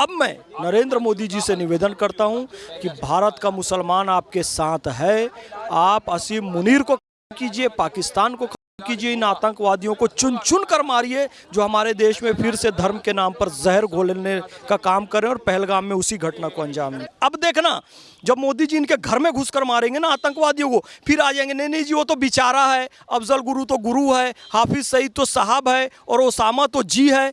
अब मैं नरेंद्र मोदी जी से निवेदन करता हूं कि भारत का मुसलमान आपके साथ है। आप असीम मुनीर को कीजिए, पाकिस्तान को कीजिए, इन आतंकवादियों को चुन चुन कर मारिए जो हमारे देश में फिर से धर्म के नाम पर जहर घोलने का काम करें और पहलगाम में उसी घटना को अंजाम दें। अब देखना, जब मोदी जी इनके घर में घुसकर मारेंगे ना आतंकवादियों को, फिर आ जाएंगे, नहीं नहीं जी वो तो बेचारा है, अफजल गुरु तो गुरु है, हाफिज सईद तो साहब है और ओसामा तो जी है।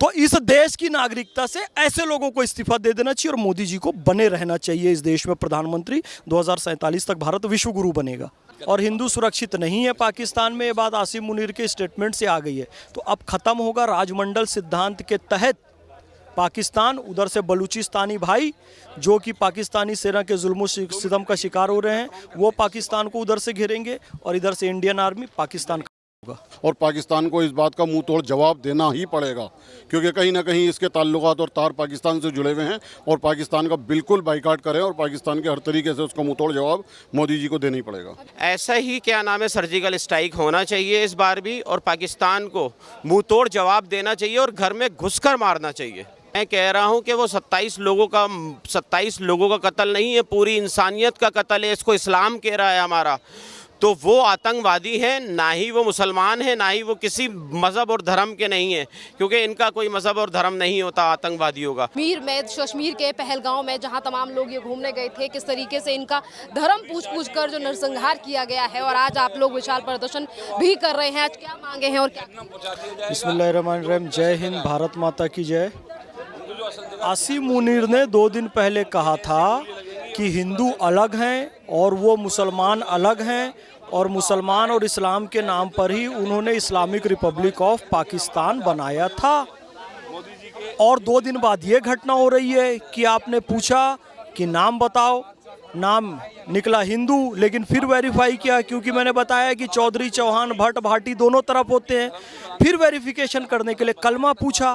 तो इस देश की नागरिकता से ऐसे लोगों को इस्तीफा दे देना चाहिए और मोदी जी को बने रहना चाहिए इस देश में प्रधानमंत्री। 2047 तक भारत विश्व गुरु बनेगा। और हिंदू सुरक्षित नहीं है पाकिस्तान में, ये बात आसिम मुनीर के स्टेटमेंट से आ गई है। तो अब खत्म होगा राजमंडल सिद्धांत के तहत पाकिस्तान, उधर से बलूचिस्तानी भाई जो कि पाकिस्तानी सेना के जुल्म सितम का शिकार हो रहे हैं, वो पाकिस्तान को उधर से घेरेंगे और इधर से इंडियन आर्मी पाकिस्तान और पाकिस्तान को इस बात का मुंह तोड़ जवाब देना ही पड़ेगा, क्योंकि कहीं ना कहीं इसके ताल्लुकात और तार पाकिस्तान से जुड़े हुए हैं और पाकिस्तान का बिल्कुल बाइकाट करें और पाकिस्तान के हर तरीके से उसका मुंह तोड़ जवाब मोदी जी को देना ही पड़ेगा। ऐसा ही क्या नाम है सर्जिकल स्ट्राइक होना चाहिए इस बार भी और पाकिस्तान को मुंह तोड़ जवाब देना चाहिए और घर में घुसकर मारना चाहिए। मैं कह रहा हूं कि वो 27 लोगों का कत्ल नहीं है, पूरी इंसानियत का कत्ल है। इसको इस्लाम कह रहा है हमारा, तो वो आतंकवादी हैं, ना ही वो मुसलमान हैं, ना ही वो किसी मज़हब और धर्म के नहीं हैं, क्योंकि इनका कोई मज़हब और धर्म नहीं होता आतंकवादियों का। कश्मीर के पहलगांव में जहां तमाम लोग ये घूमने गए थे, किस तरीके से इनका धर्म पूछ कर जो नरसंहार किया गया है और आज आप लोग विशाल प्रदर्शन भी कर रहे हैं। आज क्या मांगे हैं और क्या? बिस्मिल्लाहिर्रहमानिर्रहीम। जय हिंद, भारत माता की जय। आसिम मुनीर ने 2 दिन पहले कहा था कि हिंदू अलग हैं और वो मुसलमान अलग हैं और मुसलमान और इस्लाम के नाम पर ही उन्होंने इस्लामिक रिपब्लिक ऑफ पाकिस्तान बनाया था। और 2 दिन बाद ये घटना हो रही है कि आपने पूछा कि नाम बताओ, नाम निकला हिंदू, लेकिन फिर वेरीफाई किया, क्योंकि मैंने बताया कि चौधरी, चौहान, भट्ट, भाटी दोनों तरफ होते हैं। फिर वेरिफिकेशन करने के लिए कलमा पूछा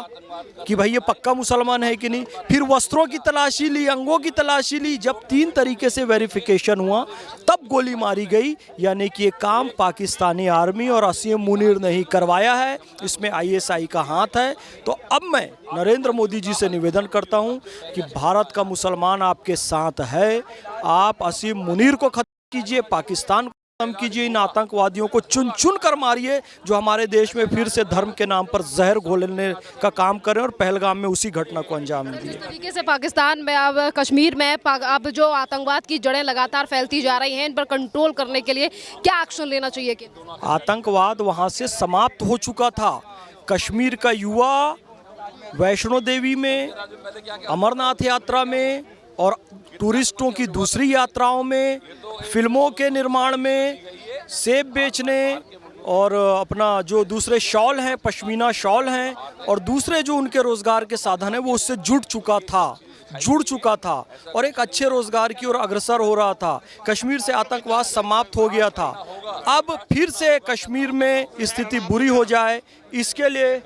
कि भाई ये पक्का मुसलमान है कि नहीं। फिर वस्त्रों की तलाशी ली, अंगों की तलाशी ली। जब 3 तरीके से वेरिफिकेशन हुआ तब गोली मारी गई। यानी कि ये काम पाकिस्तानी आर्मी और आसिम मुनीर ने ही करवाया है, इसमें ISI का हाथ है। तो अब मैं नरेंद्र मोदी जी से निवेदन करता हूं कि भारत का मुसलमान आपके साथ है। आप आसिम मुनीर को खत्म कीजिए, पाकिस्तान को खत्म कीजिए, इन आतंकवादियों को चुन चुन कर मारिए जो हमारे देश में फिर से धर्म के नाम पर जहर घोलने का काम करें और पहलगाम में उसी घटना को अंजाम दिए। इस तरीके से पाकिस्तान में, अब कश्मीर में अब जो आतंकवाद की जड़ें लगातार फैलती जा रही हैं, इन पर कंट्रोल करने के लिए क्या एक्शन लेना चाहिए? आतंकवाद वहाँ से समाप्त हो चुका था। कश्मीर का युवा वैष्णो देवी में, अमरनाथ यात्रा में और टूरिस्टों की दूसरी यात्राओं में, फिल्मों के निर्माण में, सेब बेचने और अपना जो दूसरे शॉल हैं, पश्मीना शॉल हैं और दूसरे जो उनके रोज़गार के साधन हैं, वो उससे जुड़ चुका था और एक अच्छे रोज़गार की ओर अग्रसर हो रहा था। कश्मीर से आतंकवाद समाप्त हो गया था। अब फिर से कश्मीर में स्थिति बुरी हो जाए, इसके लिए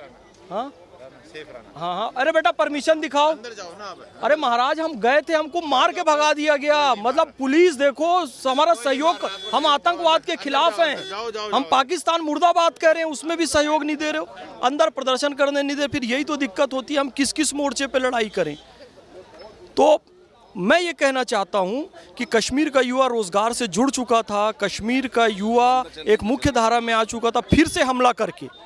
हाँ, अरे बेटा परमिशन दिखाओ। अरे महाराज, हम गए थे, हमको मार के भगा दिया गया। मतलब पुलिस देखो, हमारा सहयोग, हम आतंकवाद के खिलाफ हैं। हम पाकिस्तान मुर्दाबाद कह रहे हैं, उसमें भी सहयोग नहीं दे रहे हो, अंदर प्रदर्शन करने नहीं दे। फिर यही तो दिक्कत होती है, हम किस किस मोर्चे पे लड़ाई करें। तो मैं ये कहना चाहता हूँ कि कश्मीर का युवा रोजगार से जुड़ चुका था, कश्मीर का युवा एक मुख्य धारा में आ चुका था। फिर से हमला करके,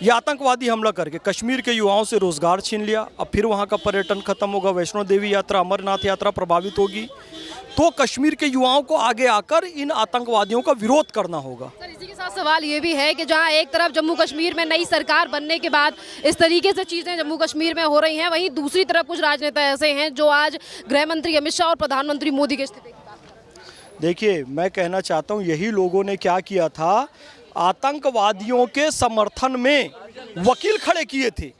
ये आतंकवादी हमला करके कश्मीर के युवाओं से रोजगार छीन लिया। अब फिर वहाँ का पर्यटन खत्म होगा, वैष्णो देवी यात्रा, अमरनाथ यात्रा प्रभावित होगी। तो कश्मीर के युवाओं को आगे आकर इन आतंकवादियों का विरोध करना होगा। सर, इसी के साथ सवाल ये भी है कि जहां एक तरफ जम्मू कश्मीर में नई सरकार बनने के बाद इस तरीके से चीज़ें जम्मू कश्मीर में हो रही हैं, वहीं दूसरी तरफ कुछ राजनेता ऐसे हैं जो आज गृह मंत्री अमित शाह और प्रधानमंत्री मोदी के स्थिति की बात। देखिए, मैं कहना चाहता हूँ, यही लोगों ने क्या किया था, आतंकवादियों के समर्थन में वकील खड़े किए थे।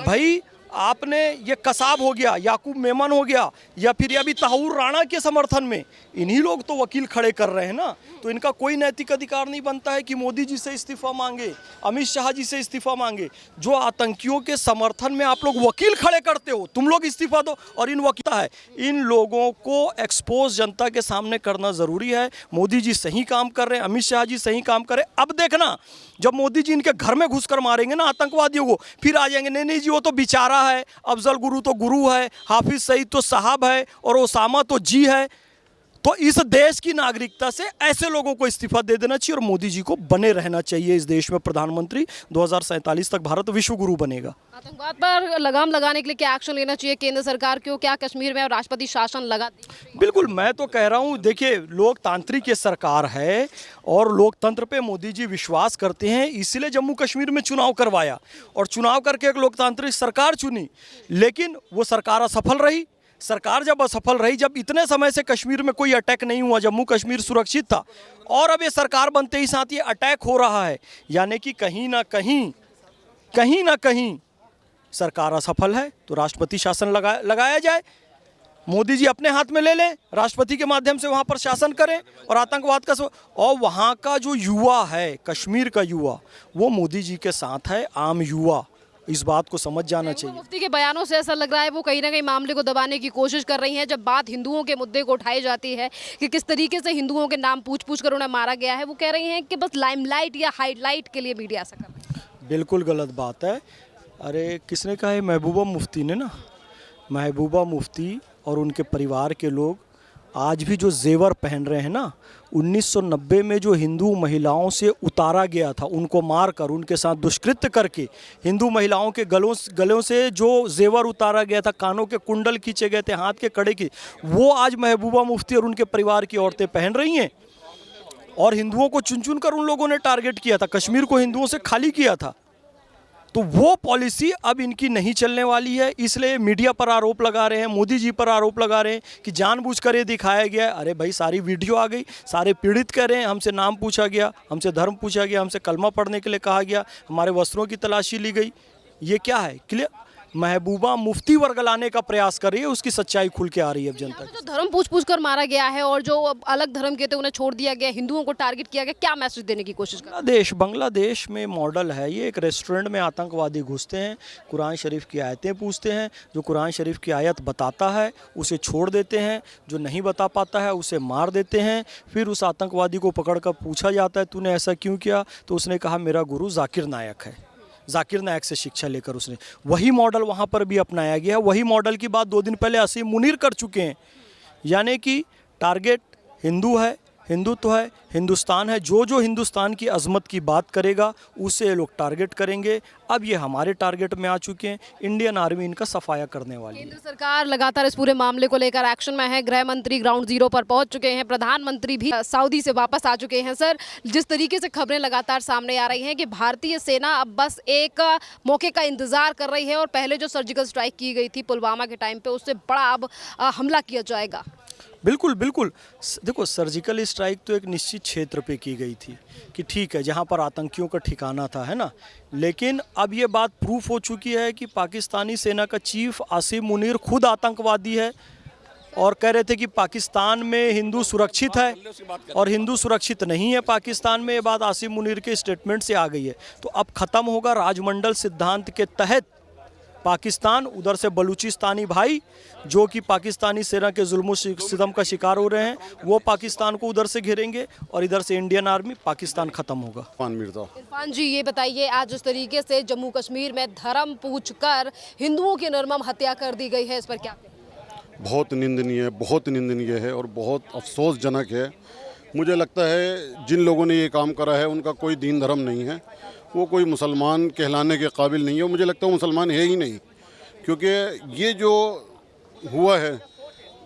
भाई आपने ये कसाब हो गया, याकूब मेमन हो गया, या फिर अभी तहूर राणा के समर्थन में इन्हीं लोग तो वकील खड़े कर रहे हैं ना। तो इनका कोई नैतिक अधिकार नहीं बनता है कि मोदी जी से इस्तीफा मांगे, अमित शाह जी से इस्तीफा मांगे। जो आतंकियों के समर्थन में आप लोग वकील खड़े करते हो, तुम लोग इस्तीफा दो। और इन वकील है, इन लोगों को एक्सपोज जनता के सामने करना ज़रूरी है। मोदी जी सही काम कर रहे हैं, अमित शाह जी सही काम कर रहे हैं। अब देखना, जब मोदी जी इनके घर में घुसकर मारेंगे ना आतंकवादियों को, फिर आ जाएंगे नहीं नहीं जी वो तो बेचारा है, अफजल गुरु तो गुरु है, हाफिज सईद तो साहब है और ओसामा तो जी है। तो इस देश की नागरिकता से ऐसे लोगों को इस्तीफा दे देना चाहिए और मोदी जी को बने रहना चाहिए इस देश में प्रधानमंत्री। 2047 तक भारत विश्व गुरु बनेगा। आतंकवाद पर लगाम लगाने के लिए क्या एक्शन लेना चाहिए केंद्र सरकार को? क्या कश्मीर में राष्ट्रपति शासन लगा दें? बिल्कुल, मैं तो कह रहा हूँ, देखिए लोकतांत्रिक ये सरकार है और लोकतंत्र पे मोदी जी विश्वास करते हैं, इसलिए जम्मू कश्मीर में चुनाव करवाया और चुनाव करके एक लोकतांत्रिक सरकार चुनी, लेकिन वो सरकार असफल रही। सरकार जब असफल रही, जब इतने समय से कश्मीर में कोई अटैक नहीं हुआ, जम्मू कश्मीर सुरक्षित था, और अब ये सरकार बनते ही साथ ये अटैक हो रहा है, यानी कि कहीं ना कहीं सरकार असफल है। तो राष्ट्रपति शासन लगाया जाए, मोदी जी अपने हाथ में ले लें, राष्ट्रपति के माध्यम से वहाँ पर शासन करें और आतंकवाद का और वहाँ का जो युवा है, कश्मीर का युवा, वो मोदी जी के साथ है, आम युवा, इस बात को समझ जाना चाहिए। मुफ्ती के बयानों से ऐसा लग रहा है वो कहीं ना कहीं मामले को दबाने की कोशिश कर रही हैं। जब बात हिंदुओं के मुद्दे को उठाई जाती है कि किस तरीके से हिंदुओं के नाम पूछ कर उन्हें मारा गया है, वो कह रही हैं कि बस लाइमलाइट या हाईलाइट के लिए मीडिया ऐसा कर रही है। बिल्कुल गलत बात है। अरे किसने कहा है? महबूबा मुफ्ती ने ना। महबूबा मुफ्ती और उनके परिवार के लोग आज भी जो जेवर पहन रहे हैं ना, 1990 में जो हिंदू महिलाओं से उतारा गया था, उनको मारकर उनके साथ दुष्कृत्य करके हिंदू महिलाओं के गलों से जो जेवर उतारा गया था, कानों के कुंडल खींचे गए थे, हाथ के कड़े की, वो आज महबूबा मुफ्ती और उनके परिवार की औरतें पहन रही हैं। और हिंदुओं को चुन चुन कर उन लोगों ने टारगेट किया था, कश्मीर को हिंदुओं से खाली किया था। तो वो पॉलिसी अब इनकी नहीं चलने वाली है, इसलिए मीडिया पर आरोप लगा रहे हैं, मोदी जी पर आरोप लगा रहे हैं कि जानबूझकर ये दिखाया गया है। अरे भाई, सारी वीडियो आ गई, सारे पीड़ित कह रहे हैं, हमसे नाम पूछा गया, हमसे धर्म पूछा गया, हमसे कलमा पढ़ने के लिए कहा गया, हमारे वस्त्रों की तलाशी ली गई। ये क्या है? क्लियर महबूबा मुफ्ती वर्गलाने का प्रयास कर रही है, उसकी सच्चाई खुल के आ रही है अब जनता जो धर्म पूछ कर मारा गया है और जो अलग धर्म के थे उन्हें छोड़ दिया गया, हिंदुओं को टारगेट किया गया, क्या मैसेज देने की कोशिश कर रहे हैं? बांग्लादेश में मॉडल है ये। एक रेस्टोरेंट में आतंकवादी घुसते हैं, कुरान शरीफ की आयतें पूछते हैं, जो कुरान शरीफ की आयत बताता है उसे छोड़ देते हैं, जो नहीं बता पाता है उसे मार देते हैं। फिर उस आतंकवादी को पकड़ कर पूछा जाता है तूने ऐसा क्यों किया, तो उसने कहा मेरा गुरु जाकिर नायक है। जाकिर नायक से शिक्षा लेकर उसने वही मॉडल वहाँ पर भी अपनाया गया। वही मॉडल की बात 2 दिन पहले असीम मुनीर कर चुके हैं, यानी कि टारगेट हिंदू है, हिंदुत्व है, हिंदुस्तान है। जो हिंदुस्तान की अजमत की बात करेगा उसे ये लोग टारगेट करेंगे। अब ये हमारे टारगेट में आ चुके हैं, इंडियन आर्मी इनका सफाया करने वाली है। केंद्र सरकार लगातार इस पूरे मामले को लेकर एक्शन में है। गृह मंत्री ग्राउंड जीरो पर पहुंच चुके हैं, प्रधानमंत्री भी सऊदी से वापस आ चुके हैं। सर, जिस तरीके से खबरें लगातार सामने आ रही हैं कि भारतीय सेना अब बस एक मौके का इंतजार कर रही है और पहले जो सर्जिकल स्ट्राइक की गई थी पुलवामा के टाइम पे, उससे बड़ा अब हमला किया जाएगा। बिल्कुल बिल्कुल। देखो, सर्जिकल स्ट्राइक तो एक निश्चित क्षेत्र पे की गई थी कि ठीक है, जहाँ पर आतंकियों का ठिकाना था, है ना। लेकिन अब ये बात प्रूफ हो चुकी है कि पाकिस्तानी सेना का चीफ आसिम मुनीर खुद आतंकवादी है और कह रहे थे कि पाकिस्तान में हिंदू सुरक्षित है और हिंदू सुरक्षित नहीं है पाकिस्तान में। ये बात आसिम मुनीर के स्टेटमेंट से आ गई है। तो अब ख़त्म होगा राजमंडल सिद्धांत के तहत पाकिस्तान, उधर से बलूचिस्तानी भाई जो कि पाकिस्तानी सेना के जुल्म सितम का शिकार हो रहे हैं, वो पाकिस्तान को उधर से घेरेंगे और इधर से इंडियन आर्मी, पाकिस्तान खत्म होगा। इरफान जी, ये बताइए, आज जिस तरीके से जम्मू कश्मीर में धर्म पूछकर हिंदुओं की निर्मम हत्या कर दी गई है, इस पर क्या? बहुत निंदनीय है और बहुत अफसोसजनक है। मुझे लगता है जिन लोगों ने ये काम करा है उनका कोई दीन धर्म नहीं है, वो कोई मुसलमान कहलाने के काबिल नहीं है। मुझे लगता है वो मुसलमान है ही नहीं, क्योंकि ये जो हुआ है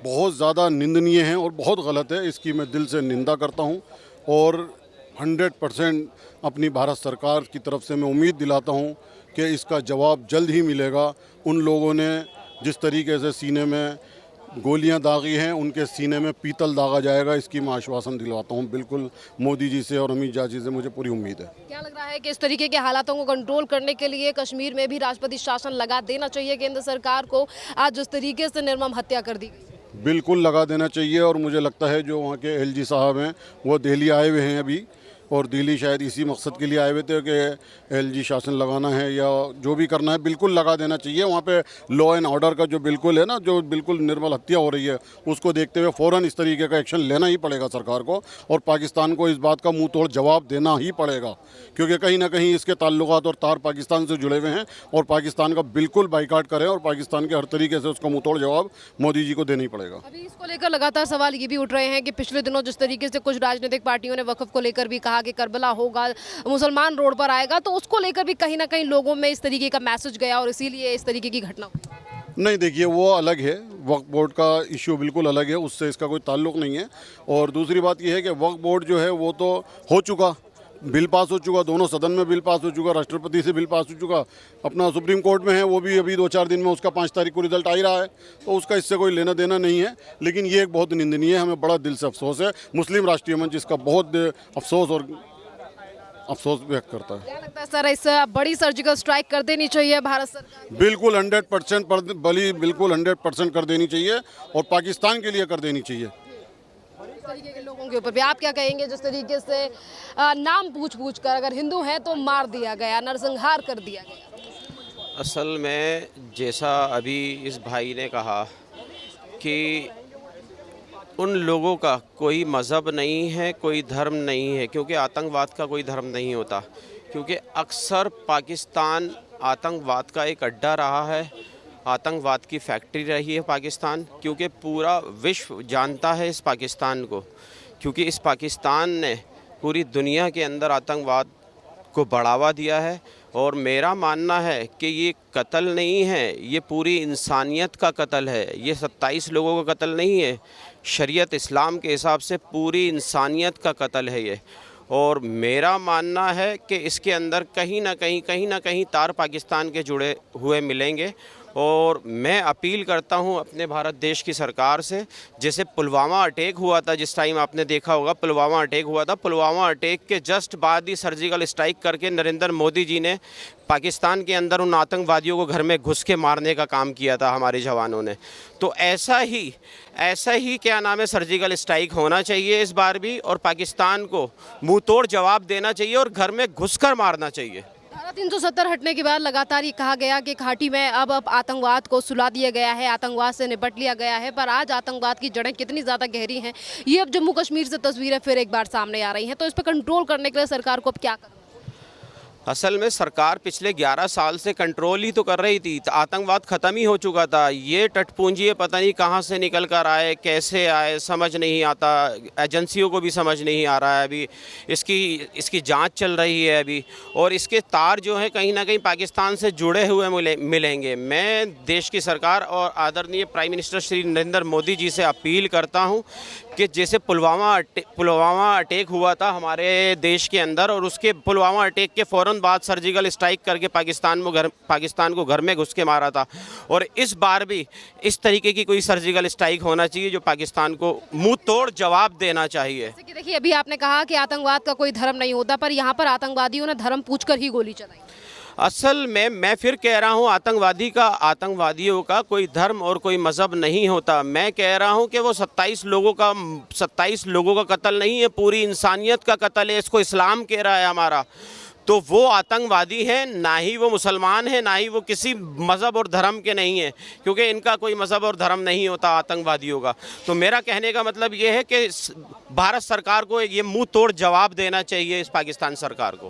बहुत ज़्यादा निंदनीय है और बहुत गलत है। इसकी मैं दिल से निंदा करता हूँ और 100% अपनी भारत सरकार की तरफ से मैं उम्मीद दिलाता हूँ कि इसका जवाब जल्द ही मिलेगा। उन लोगों ने जिस तरीके से सीने में गोलियां दागी हैं, उनके सीने में पीतल दागा जाएगा, इसकी मैं आश्वासन दिलवाता हूं। बिल्कुल मोदी जी से और अमित शाह जी से मुझे पूरी उम्मीद है। क्या लग रहा है कि इस तरीके के हालातों को कंट्रोल करने के लिए कश्मीर में भी राष्ट्रपति शासन लगा देना चाहिए केंद्र सरकार को, आज जिस तरीके से निर्मम हत्या कर दी गई? बिल्कुल लगा देना चाहिए और मुझे लगता है जो वहाँ के LG साहब हैं वो दिल्ली आए हुए हैं अभी, और दिल्ली शायद इसी मकसद के लिए आए हुए थे कि एलजी शासन लगाना है या जो भी करना है बिल्कुल लगा देना चाहिए। वहाँ पे लॉ एंड ऑर्डर का जो बिल्कुल है ना, जो बिल्कुल निर्मल हत्या हो रही है, उसको देखते हुए फ़ौरन इस तरीके का एक्शन लेना ही पड़ेगा सरकार को, और पाकिस्तान को इस बात का मुंह तोड़ जवाब देना ही पड़ेगा, क्योंकि कहीं ना कहीं इसके ताल्लुकात और तार पाकिस्तान से जुड़े हुए हैं, और पाकिस्तान का बिल्कुल बाइकाट करें और पाकिस्तान के हर तरीके से उसका मुंह तोड़ जवाब मोदी जी को देना ही पड़ेगा। अभी इसको लेकर लगातार सवाल ये भी उठ रहे हैं कि पिछले दिनों जिस तरीके से कुछ राजनीतिक पार्टियों ने वक्फ को लेकर भी कहा कि करबला होगा, मुसलमान रोड पर आएगा, तो उसको लेकर भी कहीं ना कहीं लोगों में इस तरीके का मैसेज गया और इसीलिए इस तरीके की घटना हुई। नहीं, देखिए वो अलग है, वक्फ बोर्ड का इश्यू बिल्कुल अलग है, उससे इसका कोई ताल्लुक नहीं है। और दूसरी बात यह है कि वक्फ बोर्ड जो है वो तो हो चुका, बिल पास हो चुका, दोनों सदन में बिल पास हो चुका, राष्ट्रपति से बिल पास हो चुका, अपना सुप्रीम कोर्ट में है, वो भी अभी 2-4 दिन में उसका 5 तारीख को रिजल्ट आ ही रहा है, तो उसका इससे कोई लेना देना नहीं है। लेकिन ये एक बहुत निंदनीय है, हमें बड़ा दिल से अफसोस है। मुस्लिम राष्ट्रीय मंच इसका बहुत अफसोस व्यक्त करता है। क्या लगता है सर, इस बड़ी सर्जिकल स्ट्राइक कर देनी चाहिए भारत सरकार? बिल्कुल 100% कर देनी चाहिए, और पाकिस्तान के लिए कर देनी चाहिए। इस तरीके के लोगों के ऊपर भी आप क्या कहेंगे, जिस तरीके से नाम पूछ कर अगर हिंदू हैं तो मार दिया गया, नरसंहार कर दिया गया? असल में जैसा अभी इस भाई ने कहा कि उन लोगों का कोई मज़हब नहीं है, कोई धर्म नहीं है, क्योंकि आतंकवाद का कोई धर्म नहीं होता, क्योंकि अक्सर पाकिस्तान आतंकवाद का एक अड्डा रहा है, आतंकवाद की फैक्ट्री रही है पाकिस्तान, क्योंकि पूरा विश्व जानता है इस पाकिस्तान को, क्योंकि इस पाकिस्तान ने पूरी दुनिया के अंदर आतंकवाद को बढ़ावा दिया है। और मेरा मानना है कि ये कत्ल नहीं है, ये पूरी इंसानियत का कत्ल है, ये 27 लोगों का कत्ल नहीं है, शरीयत इस्लाम के हिसाब से पूरी इंसानियत का कत्ल है ये। और मेरा मानना है कि इसके अंदर कहीं ना कहीं तार पाकिस्तान के जुड़े हुए मिलेंगे। और मैं अपील करता हूं अपने भारत देश की सरकार से, जैसे पुलवामा अटैक हुआ था, जिस टाइम आपने देखा होगा पुलवामा अटैक हुआ था, पुलवामा अटैक के जस्ट बाद ही सर्जिकल स्ट्राइक करके नरेंद्र मोदी जी ने पाकिस्तान के अंदर उन आतंकवादियों को घर में घुस के मारने का काम किया था हमारे जवानों ने। तो ऐसा ही क्या नाम है, सर्जिकल स्ट्राइक होना चाहिए इस बार भी, और पाकिस्तान को मुँह तोड़ जवाब देना चाहिए और घर में घुसकर मारना चाहिए। धारा 370 हटने के बाद लगातार ये कहा गया कि घाटी में अब आतंकवाद को सुला दिया गया है, आतंकवाद से निपट लिया गया है, पर आज आतंकवाद की जड़ें कितनी ज़्यादा गहरी हैं, ये अब जम्मू कश्मीर से तस्वीरें फिर एक बार सामने आ रही हैं। तो इस पर कंट्रोल करने के लिए सरकार को अब क्या करना? असल में सरकार पिछले 11 साल से कंट्रोल ही तो कर रही थी, आतंकवाद ख़त्म ही हो चुका था। ये टटपूंजी पता नहीं कहाँ से निकल कर आए, कैसे आए, समझ नहीं आता, एजेंसियों को भी समझ नहीं आ रहा है। अभी इसकी जांच चल रही है अभी, और इसके तार जो हैं कहीं ना कहीं पाकिस्तान से जुड़े हुए मिलेंगे। मैं देश की सरकार और आदरणीय प्राइम मिनिस्टर श्री नरेंद्र मोदी जी से अपील करता हूँ कि जैसे पुलवामा अटैक हुआ था हमारे देश के अंदर, और उसके पुलवामा अटैक के फ़ौरन बाद सर्जिकल स्ट्राइक करके पाकिस्तान को घर में घुस के मारा था, और इस बार भी इस तरीके की कोई सर्जिकल स्ट्राइक होना चाहिए जो पाकिस्तान को मुंह तोड़ जवाब देना चाहिए। जैसे कि देखिए, अभी आपने कहा कि आतंकवाद का कोई धर्म नहीं होता, पर यहाँ पर आतंकवादियों ने धर्म पूछकर ही गोली चलाई। असल में मैं फिर कह रहा हूँ, आतंकवादियों का कोई धर्म और कोई मज़हब नहीं होता। मैं कह रहा हूँ कि वो 27 लोगों का कत्ल नहीं है, पूरी इंसानियत का कत्ल है। इसको इस्लाम कह रहा है हमारा। तो वो आतंकवादी हैं, ना ही वो मुसलमान हैं, ना ही वो किसी मज़हब और धर्म के नहीं हैं, क्योंकि इनका कोई मज़हब और धर्म नहीं होता आतंकवादियों का। तो मेरा कहने का मतलब ये है कि भारत सरकार को ये मुंह तोड़ जवाब देना चाहिए इस पाकिस्तान सरकार को।